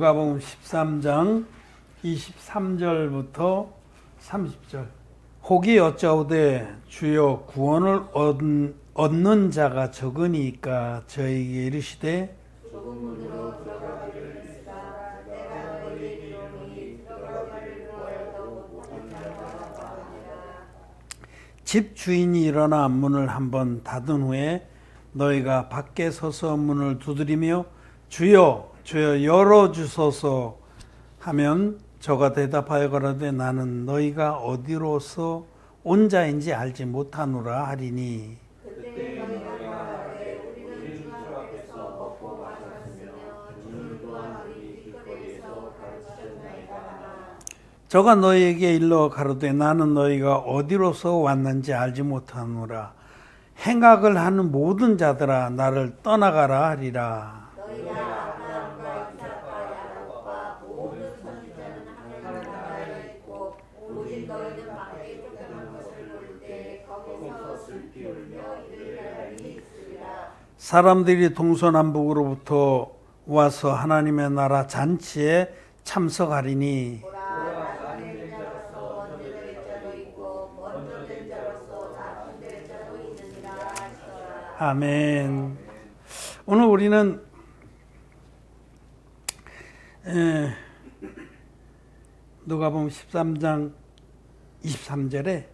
누가복음 13장 23절부터 30절. 혹이 여짜오되 주여 구원을 얻는 자가 적으니까 저에게 이르시되 좁은 문으로 들어가기를 했으나 내가 너희에게 이르노니 들어가기를 구하여도 못하는 자가 많으니라. 집 주인이 일어나 문을 한번 닫은 후에 너희가 밖에 서서 문을 두드리며 주여 주여 열어주소서 하면 저가 대답하여 가라되 나는 너희가 어디로서 온 자인지 알지 못하노라 하리니 그때 너희가 말하되 우리는 주 앞에서 먹고 마셨으며 주는 또한 우리 길거리에서 가르치셨나이다 하나. 저가 너희에게 일러 가로되 나는 너희가 어디로서 왔는지 알지 못하노라. 행악을 하는 모든 자들아 나를 떠나가라 하리라. 너희가 아브라함과 이삭과 야곱과 모든 선지자는 하늘 나라에 있고 오직 너희는 밖에 쫓겨난 것을 볼 때 거기서 슬피 울며 이를 날이 있으리라. 사람들이 동서남북으로부터 와서 하나님의 나라 잔치에 참석하리니 보라 된 자로서 먼저 될 자도 있고 먼저 된 자로서 나중 될 자도 있느니라 하시더라. 아멘. 오늘 우리는 누가복음 13장 23절에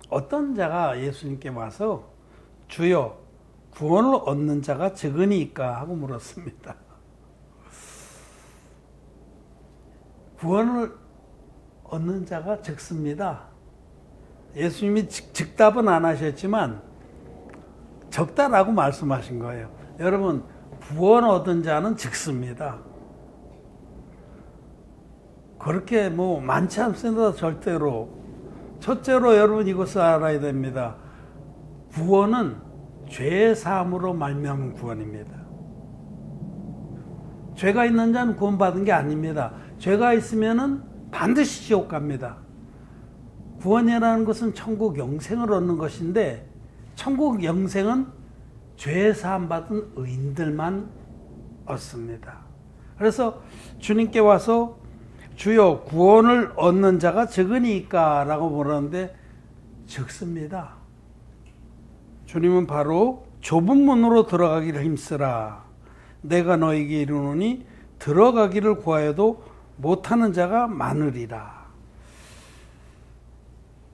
어떤 자가 예수님께 와서 주여 구원을 얻는 자가 적으니까 하고 물었습니다. 구원을 얻는 자가 적습니다. 예수님이 즉답은 안 하셨지만 적다라고 말씀하신 거예요. 여러분 구원 얻은 자는 적습니다. 그렇게 많지 않습니다. 절대로. 첫째로 여러분 이것을 알아야 됩니다. 구원은 죄 사함으로 말미암은 구원입니다. 죄가 있는 자는 구원받은 게 아닙니다. 죄가 있으면은 반드시 지옥 갑니다. 구원이라는 것은 천국 영생을 얻는 것인데 천국 영생은 죄 사함 받은 의인들만 얻습니다. 그래서 주님께 와서 주여 구원을 얻는 자가 적으니까 라고 물었는데 적습니다. 주님은 바로 좁은 문으로 들어가기를 힘쓰라. 내가 너에게 이르노니 들어가기를 구하여도 못하는 자가 많으리라.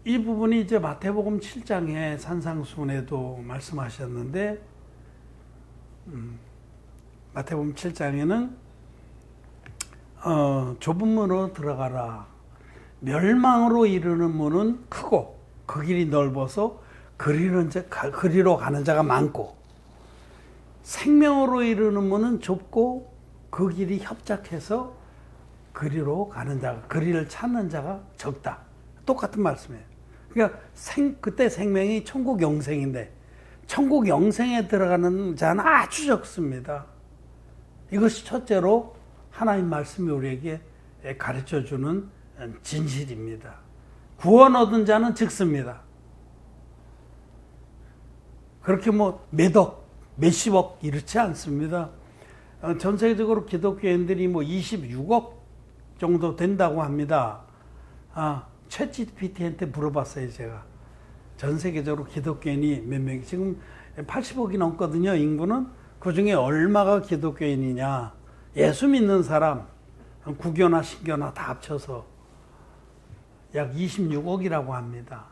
이 부분이 이제 마태복음 7장에 산상수훈에도 말씀하셨는데 마태복음 7장에는 좁은 문으로 들어가라. 멸망으로 이르는 문은 크고 그 길이 넓어서 그리로 가는 자가 많고 생명으로 이르는 문은 좁고 그 길이 협착해서 그리로 가는 자가 그리를 찾는 자가 적다. 똑같은 말씀이에요. 그러니까 그때 생명이 천국 영생인데 천국 영생에 들어가는 자는 아주 적습니다. 이것이 첫째로 하나님 말씀이 우리에게 가르쳐주는 진실입니다. 구원 얻은 자는 적습니다. 그렇게 몇억, 몇십억 이렇지 않습니다. 전 세계적으로 기독교인들이 26억 정도 된다고 합니다. 챗GPT한테 물어봤어요, 제가. 전 세계적으로 기독교인이 몇 명이, 지금 80억이 넘거든요, 인구는. 그 중에 얼마가 기독교인이냐. 예수 믿는 사람, 구교나 신교나 다 합쳐서 약 26억이라고 합니다.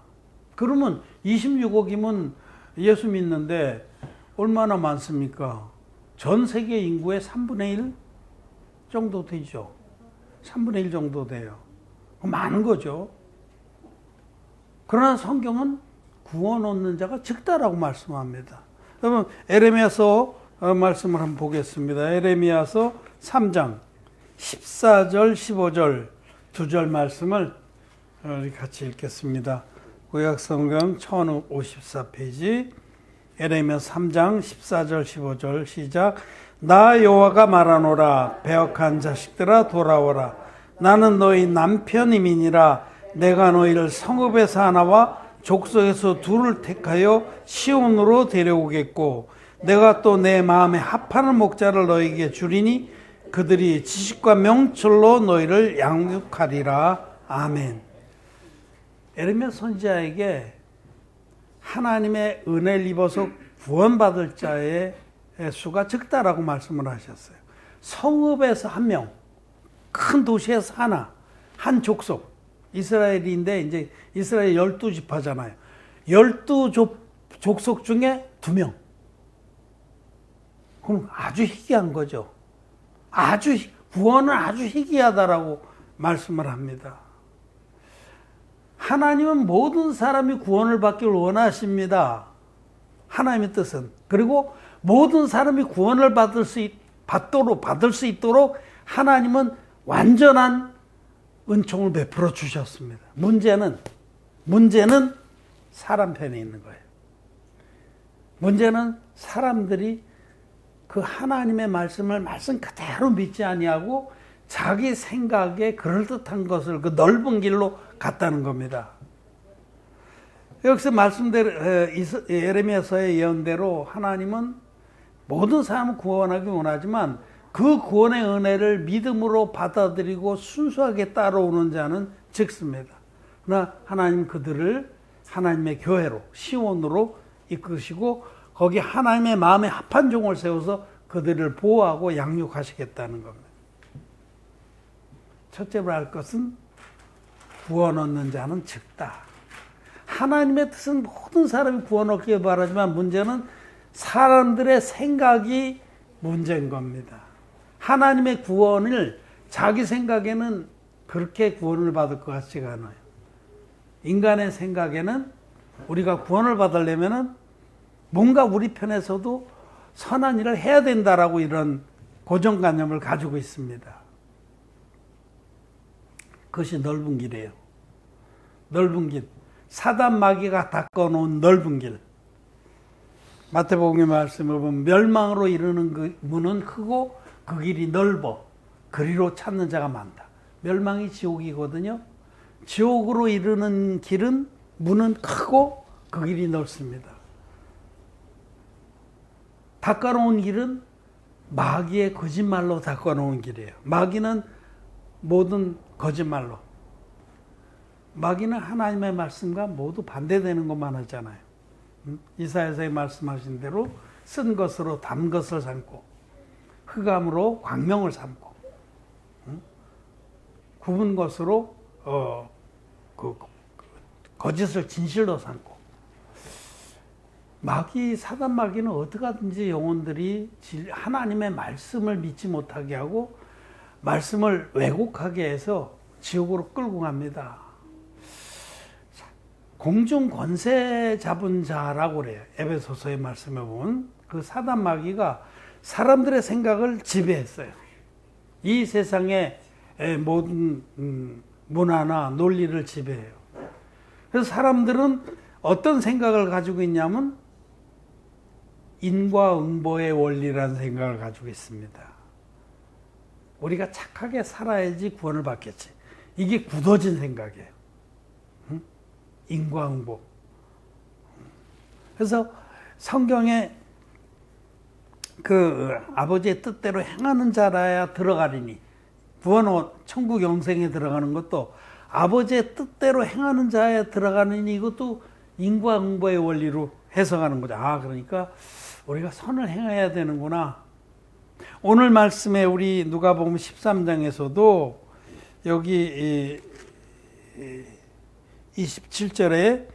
그러면 26억이면 예수 믿는데 얼마나 많습니까? 전 세계 인구의 3분의 1 정도 되죠. 3분의 1 정도 돼요. 많은 거죠. 그러나 성경은 구원 얻는 자가 적다라고 말씀합니다. 그러면 에레미야서 말씀을 한번 보겠습니다. 에레미야서 3장 14절 15절 두 절 말씀을 우리 같이 읽겠습니다. 구약성경 1054페이지 에레미야 3장 14절 15절 시작. 나 여호와가 말하노라 배역한 자식들아 돌아오라. 나는 너희 남편임이니라. 내가 너희를 성읍에서 하나와 족속에서 둘을 택하여 시온으로 데려오겠고 내가 또 내 마음에 합하는 목자를 너희에게 주리니 그들이 지식과 명철로 너희를 양육하리라. 아멘. 에레미야 선지자에게 하나님의 은혜를 입어서 구원받을 자의 수가 적다라고 말씀을 하셨어요. 성읍에서 한 명, 큰 도시에서 하나, 한 족속, 이스라엘인데 이제 이스라엘 12지파잖아요. 12족속 중에 2명. 그럼 아주 희귀한 거죠. 구원은 아주 희귀하다라고 말씀을 합니다. 하나님은 모든 사람이 구원을 받기를 원하십니다. 하나님의 뜻은. 그리고 모든 사람이 구원을 받을 수 있도록 하나님은 완전한 은총을 베풀어 주셨습니다. 문제는 사람 편에 있는 거예요. 문제는 사람들이 그 하나님의 말씀 그대로 믿지 아니하고 자기 생각에 그럴듯한 것을 그 넓은 길로 갔다는 겁니다. 여기서 말씀대로 예레미야서의 예언대로 하나님은 모든 사람을 구원하기 원하지만 그 구원의 은혜를 믿음으로 받아들이고 순수하게 따라오는 자는 적습니다. 그러나 하나님 그들을 하나님의 교회로 시온으로 이끄시고 거기 하나님의 마음에 합한 종을 세워서 그들을 보호하고 양육하시겠다는 겁니다. 첫째로 할 것은 구원 얻는 자는 적다. 하나님의 뜻은 모든 사람이 구원 얻기를 바라지만 문제는 사람들의 생각이 문제인 겁니다. 하나님의 구원을 자기 생각에는 그렇게 구원을 받을 것 같지가 않아요. 인간의 생각에는 우리가 구원을 받으려면 뭔가 우리 편에서도 선한 일을 해야 된다라고 이런 고정관념을 가지고 있습니다. 그것이 넓은 길이에요. 넓은 길. 사단 마귀가 닦아놓은 넓은 길. 마태복음의 말씀을 보면 멸망으로 이르는 그 문은 크고 그 길이 넓어 그리로 찾는 자가 많다. 멸망이 지옥이거든요. 지옥으로 이르는 길은 문은 크고 그 길이 넓습니다. 닦아놓은 길은 마귀의 거짓말로 닦아놓은 길이에요. 마귀는 모든 거짓말로. 마귀는 하나님의 말씀과 모두 반대되는 것만 하잖아요. 이사야서에 말씀하신 대로 쓴 것으로 담 것을 삼고 흑암으로 광명을 삼고 굽은 것으로 거짓을 진실로 삼고 사단 마귀는 어떻게 하든지 영혼들이 하나님의 말씀을 믿지 못하게 하고 말씀을 왜곡하게 해서 지옥으로 끌고 갑니다. 공중 권세 잡은 자라고 그래요. 에베소서의 말씀에 보면 그 사단 마귀가 사람들의 생각을 지배했어요. 이 세상의 모든 문화나 논리를 지배해요. 그래서 사람들은 어떤 생각을 가지고 있냐면 인과응보의 원리라는 생각을 가지고 있습니다. 우리가 착하게 살아야지 구원을 받겠지. 이게 굳어진 생각이에요. 인과응보. 그래서 성경에 그 아버지의 뜻대로 행하는 자라야 들어가리니 구원 천국 영생에 들어가는 것도 아버지의 뜻대로 행하는 자에 들어가느니 이것도 인과응보의 원리로 해석하는 거죠. 그러니까 우리가 선을 행해야 되는구나. 오늘 말씀에 우리 누가복음 13장에서도 여기 27절에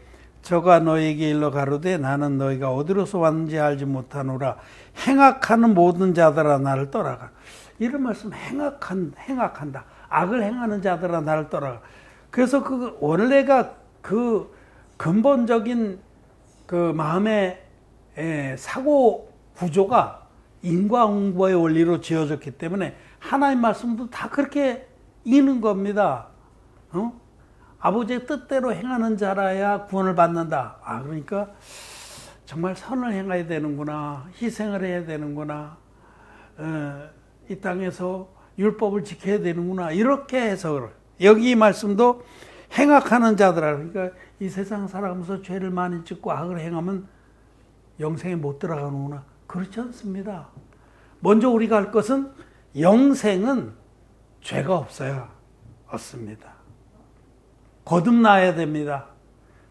저가 너에게 일러 가로되 나는 너희가 어디로서 왔는지 알지 못하노라. 행악하는 모든 자들아 나를 떠나가. 이런 말씀 행악한다. 악을 행하는 자들아 나를 떠나가. 그래서 그 원래가 그 근본적인 그 마음의 사고 구조가 인과응보의 원리로 지어졌기 때문에 하나님 말씀도 다 그렇게 읽는 겁니다. 아버지의 뜻대로 행하는 자라야 구원을 받는다. 그러니까 정말 선을 행해야 되는구나. 희생을 해야 되는구나. 이 땅에서 율법을 지켜야 되는구나. 이렇게 해석을. 여기 이 말씀도 행악하는 자들아. 그러니까 이 세상 살아가면서 죄를 많이 짓고 악을 행하면 영생에 못 들어가는구나. 그렇지 않습니다. 먼저 우리가 할 것은 영생은 죄가 없어야 얻습니다. 거듭나야 됩니다.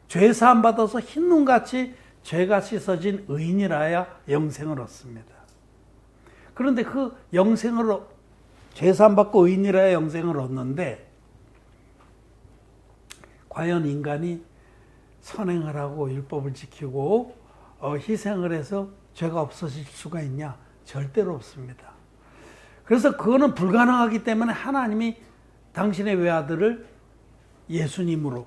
죄 사함 받아서 흰눈같이 죄가 씻어진 의인이라야 영생을 얻습니다. 그런데 그 영생을 죄 사함 받고 의인이라야 영생을 얻는데 과연 인간이 선행을 하고 율법을 지키고 희생을 해서 죄가 없어질 수가 있냐? 절대로 없습니다. 그래서 그거는 불가능하기 때문에 하나님이 당신의 외아들을 예수님으로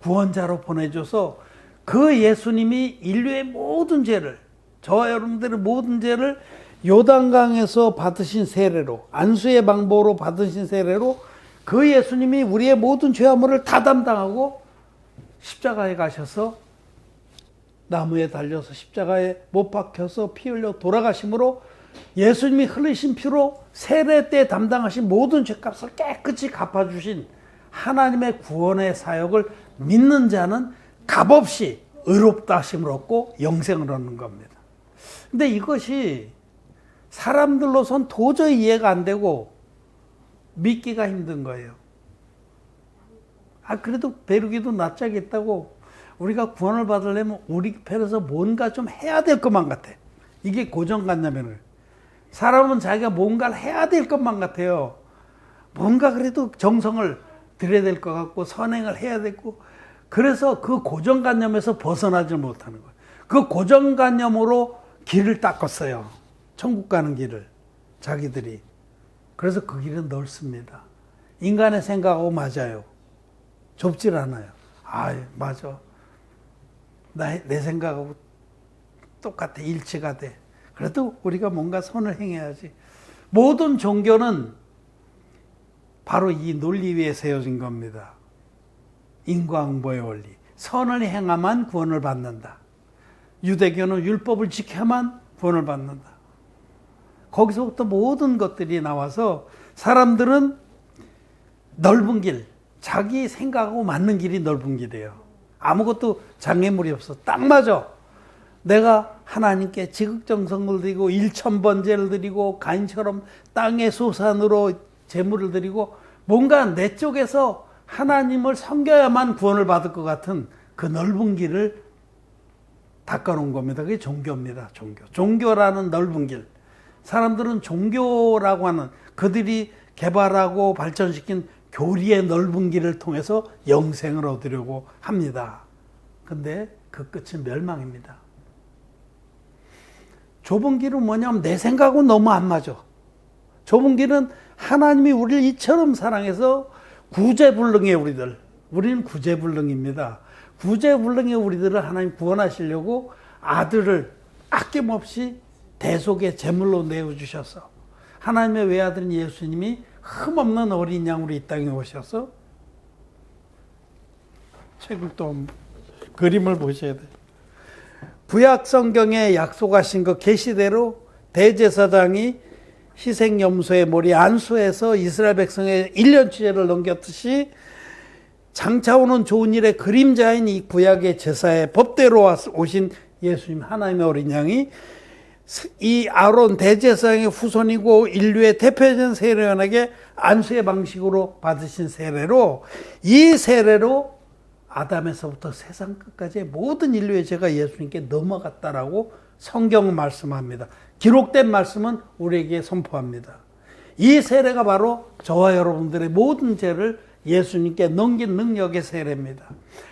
구원자로 보내줘서 그 예수님이 인류의 모든 죄를, 저와 여러분들의 모든 죄를 요단강에서 받으신 세례로, 안수의 방법으로 받으신 세례로 그 예수님이 우리의 모든 죄화물을 다 담당하고 십자가에 가셔서 나무에 달려서 십자가에 못 박혀서 피 흘려 돌아가심으로 예수님이 흘리신 피로 세례 때 담당하신 모든 죄값을 깨끗이 갚아주신 하나님의 구원의 사역을 믿는 자는 값없이 의롭다 하심을 얻고 영생을 얻는 겁니다. 근데 이것이 사람들로선 도저히 이해가 안 되고 믿기가 힘든 거예요. 그래도 베르기도 낯짝있다고 우리가 구원을 받으려면 우리 편에서 뭔가 좀 해야 될 것만 같아. 이게 고정관념이에요. 사람은 자기가 뭔가를 해야 될 것만 같아요. 뭔가 그래도 정성을 들여야 될 것 같고 선행을 해야 되고 그래서 그 고정관념에서 벗어나지 못하는 거예요. 그 고정관념으로 길을 닦았어요. 천국 가는 길을 자기들이. 그래서 그 길은 넓습니다. 인간의 생각하고 맞아요. 좁질 않아요. 맞아. 내 생각하고 똑같아. 일치가 돼. 그래도 우리가 뭔가 선을 행해야지. 모든 종교는 바로 이 논리 위에 세워진 겁니다. 인과응보의 원리. 선을 행하면 구원을 받는다. 유대교는 율법을 지켜야만 구원을 받는다. 거기서부터 모든 것들이 나와서 사람들은 넓은 길, 자기 생각하고 맞는 길이 넓은 길이에요. 아무것도 장애물이 없어. 딱 맞아. 내가 하나님께 지극정성을 드리고 1000번제를 드리고 가인처럼 땅의 소산으로 제물을 드리고 뭔가 내 쪽에서 하나님을 섬겨야만 구원을 받을 것 같은 그 넓은 길을 닦아놓은 겁니다. 그게 종교입니다. 종교라는 넓은 길. 사람들은 종교라고 하는 그들이 개발하고 발전시킨 교리의 넓은 길을 통해서 영생을 얻으려고 합니다. 근데 그 끝은 멸망입니다. 좁은 길은 뭐냐면 내 생각은 너무 안 맞아. 좁은 길은 하나님이 우리를 이처럼 사랑해서 구제불능의 우리들, 우리는 구제불능입니다. 구제불능의 우리들을 하나님 구원하시려고 아들을 아낌없이 대속의 제물로 내어주셔서 하나님의 외아들인 예수님이 흠없는 어린 양으로 이 땅에 오셔서 책을 또 그림을 보셔야 돼요. 구약 성경에 약속하신 그 계시대로 대제사장이 희생염소의 머리 안수해서 이스라엘 백성의 1년치 죄를 넘겼듯이 장차 오는 좋은 일의 그림자인 이 구약의 제사의 법대로 오신 예수님 하나님의 어린 양이 이 아론 대제사장의 후손이고 인류의 대표적인 세례원에게 안수의 방식으로 받으신 세례로 이 세례로 아담에서부터 세상 끝까지의 모든 인류의 죄가 예수님께 넘어갔다라고 성경은 말씀합니다. 기록된 말씀은 우리에게 선포합니다. 이 세례가 바로 저와 여러분들의 모든 죄를 예수님께 넘긴 능력의 세례입니다.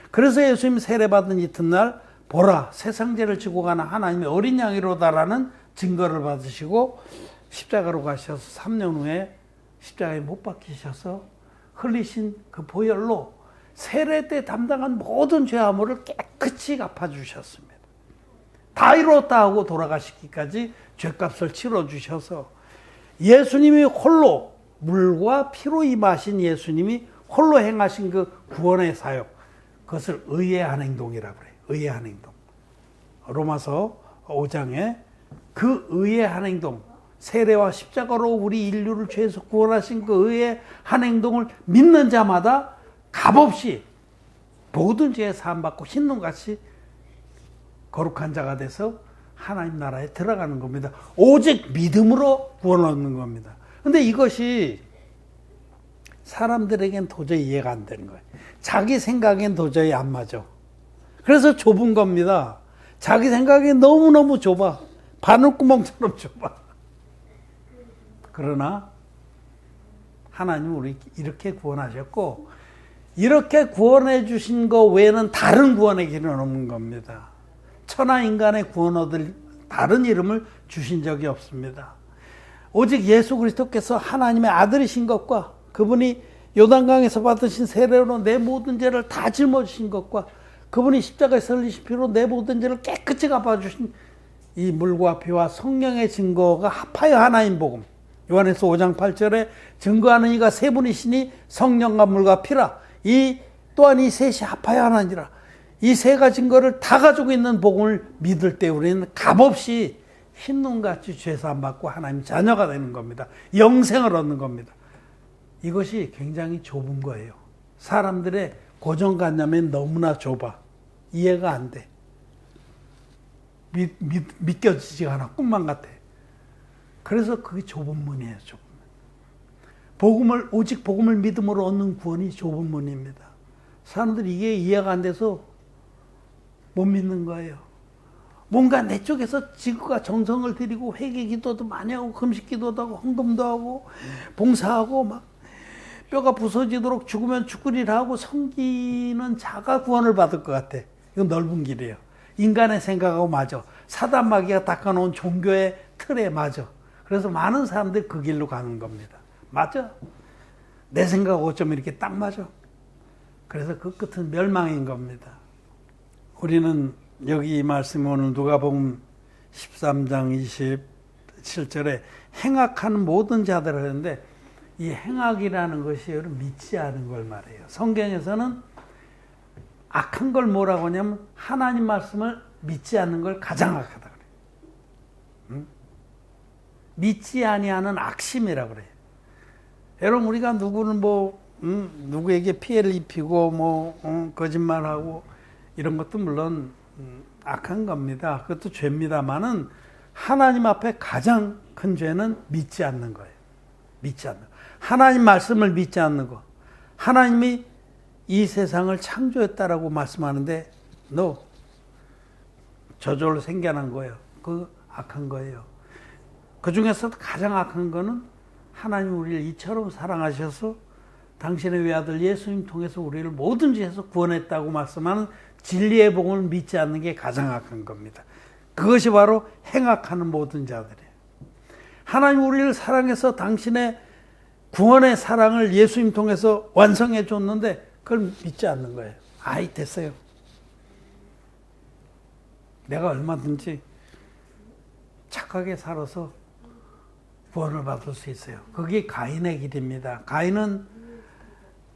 그래서 예수님 세례받은 이튿날 보라 세상 죄를 지고 가는 하나님의 어린 양이로다라는 증거를 받으시고 십자가로 가셔서 3년 후에 십자가에 못 박히셔서 흘리신 그 보혈로 세례 때 담당한 모든 죄화물을 깨끗이 갚아주셨습니다. 다 이뤘다 하고 돌아가시기까지 죄값을 치러주셔서 예수님이 홀로 물과 피로 임하신 예수님이 홀로 행하신 그 구원의 사역 그것을 의의 행동이라고 그래요. 의의 행동. 로마서 5장에 그 의의 행동 세례와 십자가로 우리 인류를 죄에서 구원하신 그 의의 행동을 믿는 자마다 값없이 모든 죄에 사함받고 흰눈같이 거룩한 자가 돼서 하나님 나라에 들어가는 겁니다. 오직 믿음으로 구원을 얻는 겁니다. 근데 이것이 사람들에겐 도저히 이해가 안 되는 거예요. 자기 생각엔 도저히 안 맞아. 그래서 좁은 겁니다. 자기 생각엔 너무너무 좁아. 바늘구멍처럼 좁아. 그러나 하나님은 우리 이렇게 구원하셨고, 이렇게 구원해 주신 거 외에는 다른 구원의 길은 없는 겁니다. 천하 인간의 구원 얻을 다른 이름을 주신 적이 없습니다. 오직 예수 그리스도께서 하나님의 아들이신 것과 그분이 요단강에서 받으신 세례로 내 모든 죄를 다 짊어지신 것과 그분이 십자가에서 흘리신 피로 내 모든 죄를 깨끗이 갚아주신 이 물과 피와 성령의 증거가 합하여 하나인 복음. 요한에서 5장 8절에 증거하는 이가 세 분이시니 성령과 물과 피라. 이 또한 이 셋이 합하여 하나니라. 이 세 가지 증거를 다 가지고 있는 복음을 믿을 때 우리는 값없이 흰눈같이 죄사함 받고 하나님 자녀가 되는 겁니다. 영생을 얻는 겁니다. 이것이 굉장히 좁은 거예요. 사람들의 고정관념이 너무나 좁아. 이해가 안 돼. 믿겨지지가 않아. 꿈만 같아. 그래서 그게 좁은 문이에요. 좁은 문. 오직 복음을 믿음으로 얻는 구원이 좁은 문입니다. 사람들이 이게 이해가 안 돼서 못 믿는 거예요. 뭔가 내 쪽에서 지구가 정성을 들이고 회개 기도도 많이 하고 금식 기도도 하고 헌금도 하고 봉사하고 막 뼈가 부서지도록 죽으면 죽으리라 하고 섬기는 자가 구원을 받을 것 같아. 이건 넓은 길이에요. 인간의 생각하고 맞아. 사단 마귀가 닦아놓은 종교의 틀에 맞아. 그래서 많은 사람들이 그 길로 가는 겁니다. 맞아. 내 생각하고 어쩌면 이렇게 딱 맞아. 그래서 그 끝은 멸망인 겁니다. 우리는 여기 이 말씀 오늘 누가복음 13장 27절에 행악하는 모든 자들 하는데 이 행악이라는 것이 믿지 않은 걸 말해요. 성경에서는 악한 걸 뭐라고 하냐면 하나님 말씀을 믿지 않는 걸 가장 악하다 그래요. 응? 믿지 아니하는 악심이라고 그래요. 여러분 우리가 누구는 누구에게 피해를 입히고 거짓말하고 이런 것도 물론 악한 겁니다. 그것도 죄입니다만은 하나님 앞에 가장 큰 죄는 믿지 않는 거예요. 믿지 않는 거. 하나님 말씀을 믿지 않는 거. 하나님이 이 세상을 창조했다라고 말씀하는데 너 저절로 생겨난 거예요. 그 악한 거예요. 그 중에서도 가장 악한 거는 하나님 우리를 이처럼 사랑하셔서 당신의 외아들 예수님 통해서 우리를 모든 죄에서 구원했다고 말씀하는 진리의 복음을 믿지 않는 게 가장 악한 겁니다. 그것이 바로 행악하는 모든 자들이에요. 하나님 우리를 사랑해서 당신의 구원의 사랑을 예수님 통해서 완성해 줬는데 그걸 믿지 않는 거예요. 아이 됐어요. 내가 얼마든지 착하게 살아서 구원을 받을 수 있어요. 그게 가인의 길입니다. 가인은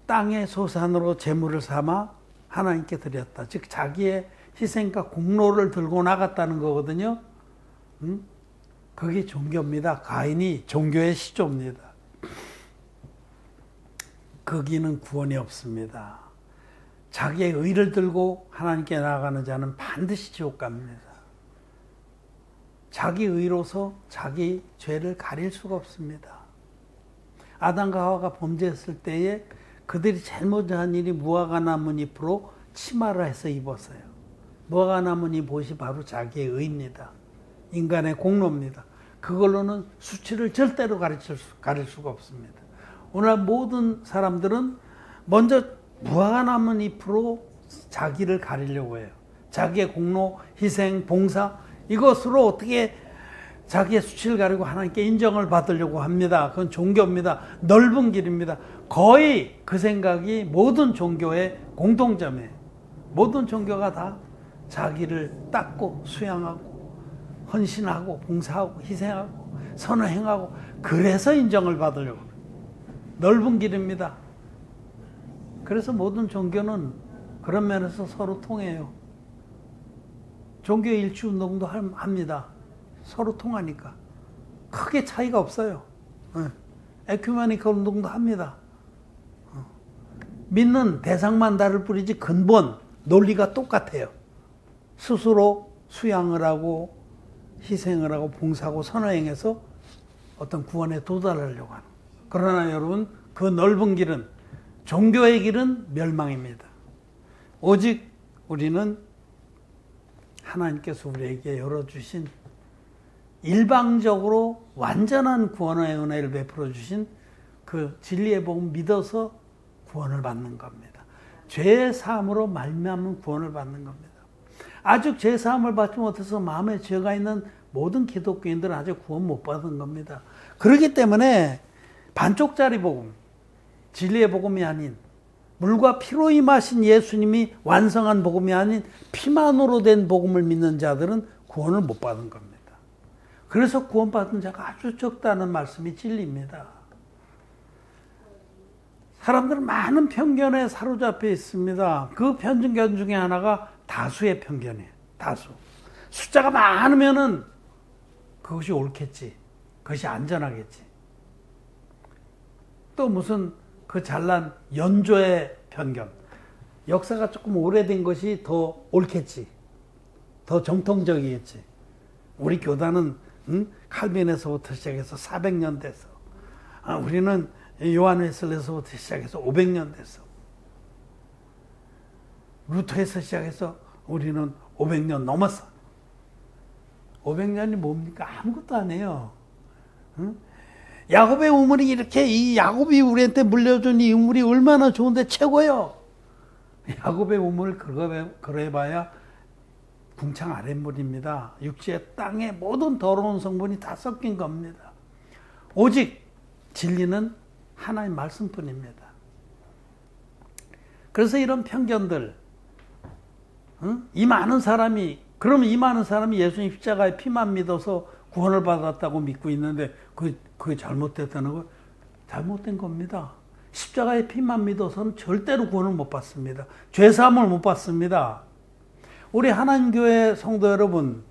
땅의 소산으로 재물을 삼아 하나님께 드렸다. 즉 자기의 희생과 공로를 들고 나갔다는 거거든요. 그게 종교입니다. 가인이 종교의 시조입니다. 거기는 구원이 없습니다. 자기의 의를 들고 하나님께 나아가는 자는 반드시 지옥 갑니다. 자기 의로서 자기 죄를 가릴 수가 없습니다. 아담과 하와가 범죄했을 때에 그들이 제일 먼저 한 일이 무화과 나뭇잎으로 치마를 해서 입었어요. 무화과 나뭇잎 바로 자기의 의입니다. 인간의 공로입니다. 그걸로는 수치를 절대로 가릴 수가 없습니다. 오늘 모든 사람들은 먼저 무화과 나뭇잎으로 자기를 가리려고 해요. 자기의 공로, 희생, 봉사 이것으로 어떻게 자기의 수치를 가리고 하나님께 인정을 받으려고 합니다. 그건 종교입니다. 넓은 길입니다. 거의 그 생각이 모든 종교의 공통점이에요. 모든 종교가 다 자기를 닦고 수양하고 헌신하고 봉사하고 희생하고 선행하고 그래서 인정을 받으려고 해요. 넓은 길입니다. 그래서 모든 종교는 그런 면에서 서로 통해요. 종교 일치 운동도 합니다. 서로 통하니까. 크게 차이가 없어요. 에큐메니컬 운동도 합니다. 믿는 대상만 다를 뿐이지 근본, 논리가 똑같아요. 스스로 수양을 하고 희생을 하고 봉사하고 선행해서 어떤 구원에 도달하려고 하는. 그러나 여러분, 그 넓은 길은, 종교의 길은 멸망입니다. 오직 우리는 하나님께서 우리에게 열어주신 일방적으로 완전한 구원의 은혜를 베풀어 주신 그 진리의 복음 믿어서 구원을 받는 겁니다. 죄의 사함으로 말미암은 구원을 받는 겁니다. 아직 죄 사함을 받지 못해서 마음에 죄가 있는 모든 기독교인들은 아직 구원 못 받은 겁니다. 그렇기 때문에 반쪽짜리 복음, 진리의 복음이 아닌, 물과 피로 임하신 예수님이 완성한 복음이 아닌 피만으로 된 복음을 믿는 자들은 구원을 못 받은 겁니다. 그래서 구원받은 자가 아주 적다는 말씀이 진리입니다. 사람들은 많은 편견에 사로잡혀 있습니다. 그 편견 중에 하나가 다수의 편견이에요. 다수. 숫자가 많으면은 그것이 옳겠지. 그것이 안전하겠지. 또 무슨 그 잘난 연조의 편견. 역사가 조금 오래된 것이 더 옳겠지. 더 정통적이겠지. 우리 교단은 칼빈에서부터 시작해서 400년 됐어. 우리는 요한 웨슬레에서부터 시작해서 500년 됐어. 루터에서 시작해서 우리는 500년 넘었어. 500년이 뭡니까? 아무것도 아니에요. 응? 야곱의 우물이 이렇게, 이 야곱이 우리한테 물려준 이 우물이 얼마나 좋은데 최고예요. 야곱의 우물을 그래봐야 궁창 아랫물입니다. 육지의 땅에 모든 더러운 성분이 다 섞인 겁니다. 오직 진리는 하나님 말씀뿐입니다. 그래서 이런 편견들, 이 많은 사람이, 그러면 이 많은 사람이 예수님 십자가의 피만 믿어서 구원을 받았다고 믿고 있는데 그게 잘못됐다는 거 잘못된 겁니다. 십자가의 피만 믿어서는 절대로 구원을 못 받습니다. 죄사함을 못 받습니다. 우리 하나님 교회 성도 여러분,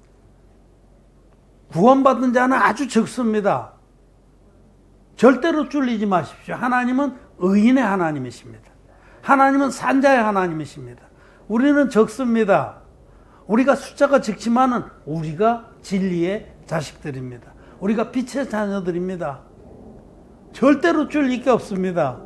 구원받은 자는 아주 적습니다. 절대로 쫄리지 마십시오. 하나님은 의인의 하나님이십니다. 하나님은 산자의 하나님이십니다. 우리는 적습니다. 우리가 숫자가 적지만은 우리가 진리의 자식들입니다. 우리가 빛의 자녀들입니다. 절대로 쫄릴 게 없습니다.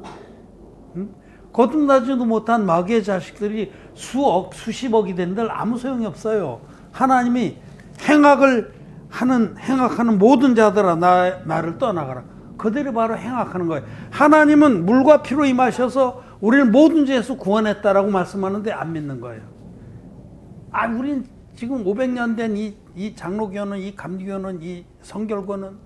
거듭나지도 못한 마귀의 자식들이 수억, 수십억이 된들 아무 소용이 없어요. 하나님이 행악하는 모든 자들아 나를 떠나가라. 그들이 바로 행악하는 거예요. 하나님은 물과 피로 임하셔서 우리를 모든 죄에서 구원했다라고 말씀하는데 안 믿는 거예요. 우린 지금 500년 된 이 장로교는, 이 감리교는, 이 성결교는,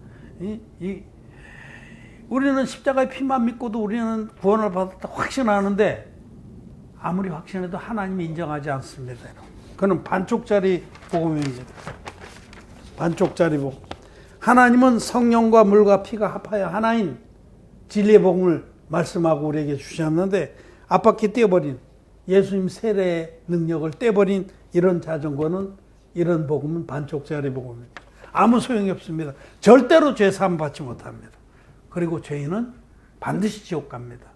우리는 십자가의 피만 믿고도 우리는 구원을 받았다 확신하는데 아무리 확신해도 하나님이 인정하지 않습니다. 그건 반쪽짜리 복음입니다. 반쪽짜리 복음. 하나님은 성령과 물과 피가 합하여 하나인 진리의 복음을 말씀하고 우리에게 주셨는데 앞바퀴 떼어버린 예수님 세례의 능력을 떼버린 이런 자전거는, 이런 복음은 반쪽짜리 복음입니다. 아무 소용이 없습니다. 절대로 죄 사함 받지 못합니다. 그리고 죄인은 반드시 지옥 갑니다.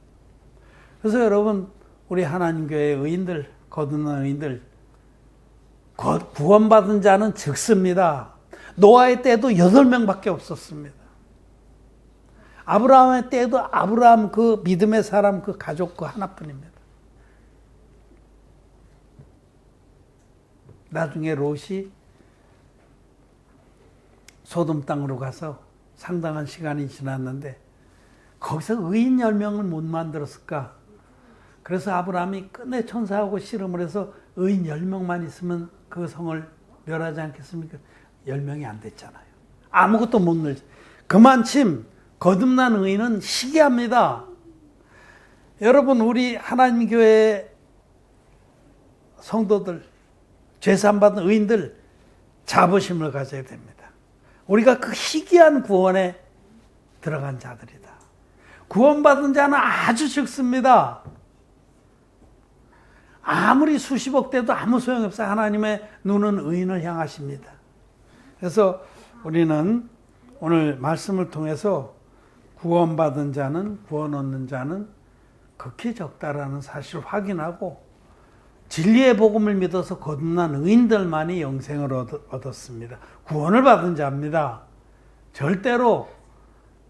그래서 여러분, 우리 하나님 교회의 의인들, 거듭난 의인들, 구원받은 자는 적습니다. 노아의 때도 8명밖에 없었습니다. 아브라함의 때도 아브라함 그 믿음의 사람 그 가족 그 하나뿐입니다. 나중에 롯이 소돔 땅으로 가서 상당한 시간이 지났는데 거기서 의인 10명을 못 만들었을까? 그래서 아브라함이 끝내 천사하고 씨름을 해서 의인 10명만 있으면 그 성을 멸하지 않겠습니까? 10명이 안 됐잖아요. 아무것도 못 늘지. 그만큼 거듭난 의인은 시기합니다. 여러분, 우리 하나님 교회 성도들, 죄사함 받은 의인들 자부심을 가져야 됩니다. 우리가 그 희귀한 구원에 들어간 자들이다. 구원받은 자는 아주 적습니다. 아무리 수십억 돼도 아무 소용이 없어요. 하나님의 눈은 의인을 향하십니다. 그래서 우리는 오늘 말씀을 통해서 구원받은 자는, 구원 얻는 자는 극히 적다라는 사실을 확인하고 진리의 복음을 믿어서 거듭난 의인들만이 영생을 얻었습니다. 구원을 받은 자입니다. 절대로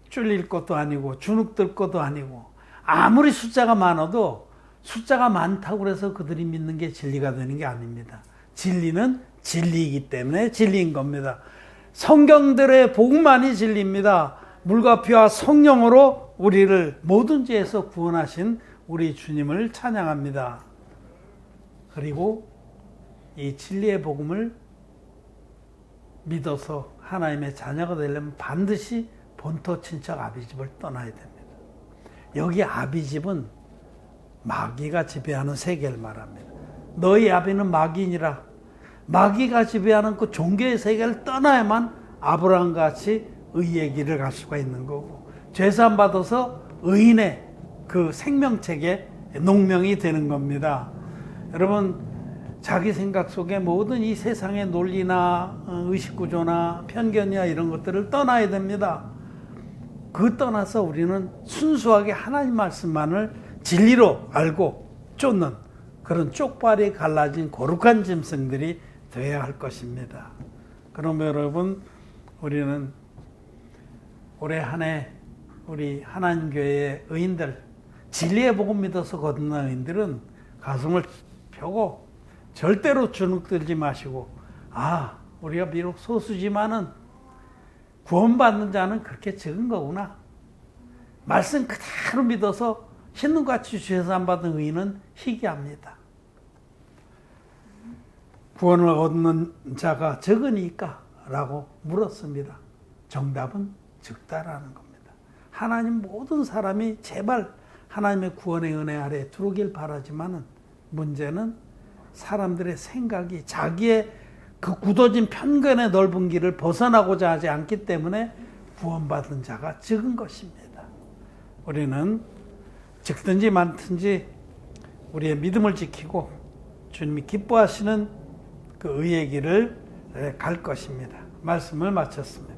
쫄릴 것도 아니고 주눅들 것도 아니고 아무리 숫자가 많아도 숫자가 많다고 해서 그들이 믿는 게 진리가 되는 게 아닙니다. 진리는 진리이기 때문에 진리인 겁니다. 성경들의 복음만이 진리입니다. 물과 피와 성령으로 우리를 모든 죄에서 구원하신 우리 주님을 찬양합니다. 그리고 이 진리의 복음을 믿어서 하나님의 자녀가 되려면 반드시 본토 친척 아비집을 떠나야 됩니다. 여기 아비집은 마귀가 지배하는 세계를 말합니다. 너희 아비는 마귀니라. 마귀가 지배하는 그 종교의 세계를 떠나야만 아브라함과 같이 의의 길을 갈 수가 있는 거고, 죄사함 받아서 의인의 그 생명책의 농명이 되는 겁니다. 여러분, 자기 생각 속에 모든 이 세상의 논리나 의식구조나 편견이나 이런 것들을 떠나야 됩니다. 그 떠나서 우리는 순수하게 하나님 말씀만을 진리로 알고 쫓는 그런 쪽발이 갈라진 거룩한 짐승들이 되어야 할 것입니다. 그러면 여러분, 우리는 올해 한 해 우리 하나님 교회의 의인들, 진리의 복음 믿어서 거듭난 의인들은 가슴을 펴고 절대로 주눅들지 마시고, 우리가 비록 소수지만은 구원받는 자는 그렇게 적은 거구나. 말씀 그대로 믿어서 신눈같이 죄사함 받은 의인은 희귀합니다. 구원을 얻는 자가 적으니까 라고 물었습니다. 정답은 적다라는 겁니다. 하나님 모든 사람이 제발 하나님의 구원의 은혜 아래 들어오길 바라지만은 문제는 사람들의 생각이 자기의 그 굳어진 편견의 넓은 길을 벗어나고자 하지 않기 때문에 구원받은 자가 적은 것입니다. 우리는 적든지 많든지 우리의 믿음을 지키고 주님이 기뻐하시는 그 의의 길을 갈 것입니다. 말씀을 마쳤습니다.